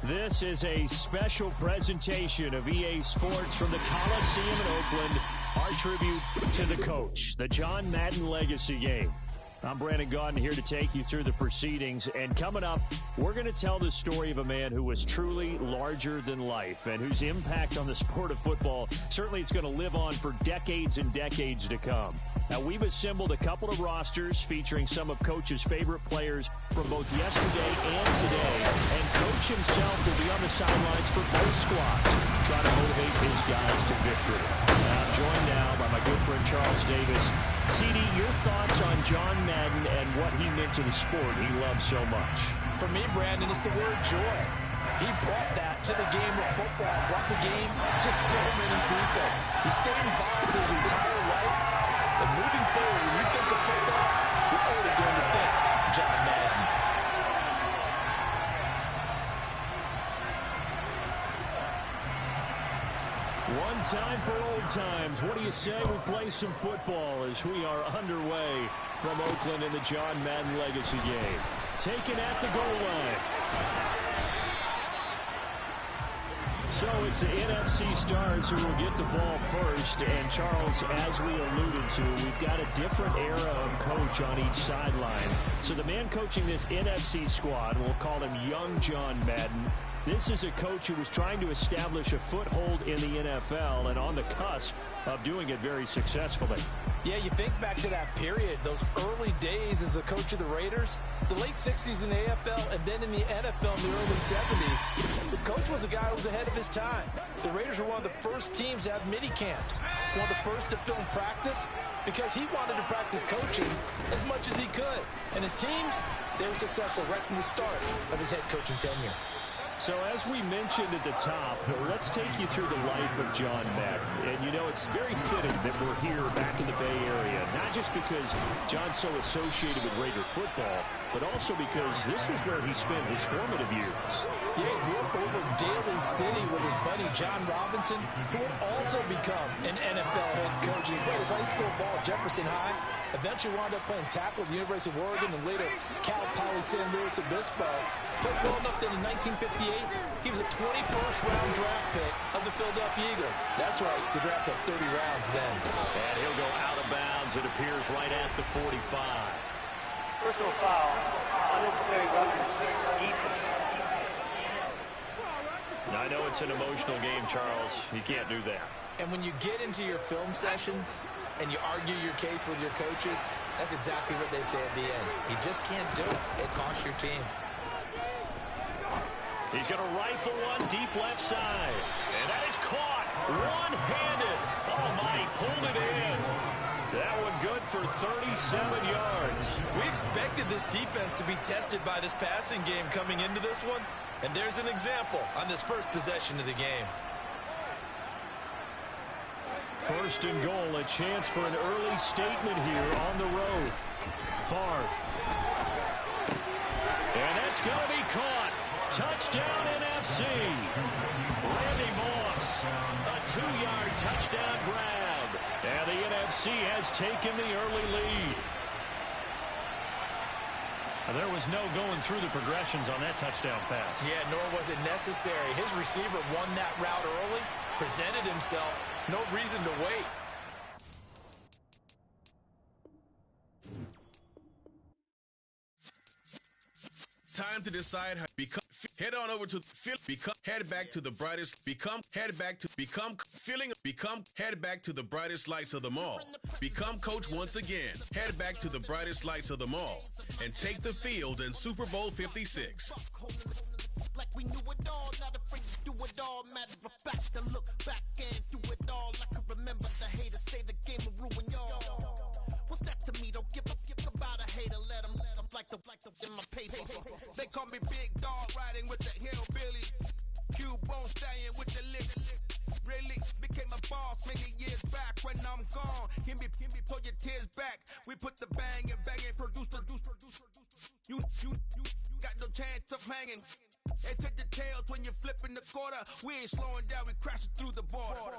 This is a special presentation of EA Sports from the Coliseum in Oakland. Our tribute to the coach, the John Madden Legacy Game. I'm Brandon Gaudin here to take you through the proceedings. And coming up, we're going to tell the story of a man who was truly larger than life and whose impact on the sport of football certainly is going to live on for decades and decades to come. Now, we've assembled a couple of rosters featuring some of Coach's favorite players from both yesterday and today. And Coach himself will be on the sidelines for both squads, trying to motivate his guys to victory. I'm joined now by my good friend Charles Davis. CD, your thoughts on John Madden and what he meant to the sport he loves so much? For me, Brandon, it's the word joy. He brought that to the game of football, brought the game to so many people. He stayed involved his entire life. And moving forward, when you think of football, you're always going to think John Madden. One time for old times. What do you say we play some football as we are underway from Oakland in the John Madden Legacy Game. Taken at the goal line. So it's the NFC stars who will get the ball first. And Charles, as we alluded to, we've got a different era of coach on each sideline. So the man coaching this NFC squad, we'll call him Young John Madden. This is a coach who was trying to establish a foothold in the NFL and on the cusp of doing it very successfully. Yeah, you think back to that period, those early days as a coach of the Raiders, the late 60s in the AFL and then in the NFL in the early 70s. The coach was a guy who was ahead of his time. The Raiders were one of the first teams to have mini camps, one of the first to film practice because he wanted to practice coaching as much as he could. And his teams, they were successful right from the start of his head coaching tenure. So as we mentioned at the top, let's take you through the life of John Madden. And you know, it's very fitting that we're here back in the Bay Area, not just because John's so associated with Raider football, but also because this was where he spent his formative years. Yeah, he grew up over Daly City with his buddy John Robinson, who would also become an NFL head coach. He played his high school ball at Jefferson High, eventually wound up playing tackle at the University of Oregon, and later Cal Poly San Luis Obispo. Played well enough that in 1958, he was a 21st round draft pick of the Philadelphia Eagles. That's right, the draft had 30 rounds then. And he'll go out of bounds, it appears, right at the 45. Personal foul, unnecessary roughness, defense. Now, I know it's an emotional game, Charles. You can't do that. And when you get into your film sessions and you argue your case with your coaches, that's exactly what they say at the end. You just can't do it. It costs your team. He's going to rifle one deep left side. And that is caught one-handed. Oh, my, he pulled it in. That one good for 37 yards. We expected this defense to be tested by this passing game coming into this one. And there's an example on this first possession of the game. First and goal, a chance for an early statement here on the road. Favre. And that's going to be caught. Touchdown NFC. Randy Moss. A 2-yard touchdown grab. And the NFC has taken the early lead. There was no going through the progressions on that touchdown pass. Yeah, nor was it necessary. His receiver won that route early, presented himself. No reason to wait. Time to decide how become. Head on over to become. Head back to the brightest. Become. Head back to become. Feeling. Become. Head back to the brightest lights of them all. Become coach once again. Head back to the brightest lights of them all and take the field in Super Bowl 56. Like we knew it all, not afraid to do it all. Matter of fact, to look back and do it all. I can remember the haters say the game will ruin y'all. What's that to me? Don't give about a hater. Let them like the in my paper. They call me Big Dog, riding with the hillbilly. Cubone stallion with the lick. Really became a boss many years back. When I'm gone, can be pull your tears back. We put the bang and produce. You got no chance of hanging. And take the tails when you're flipping the quarter. We ain't slowing down, we crashing through the border.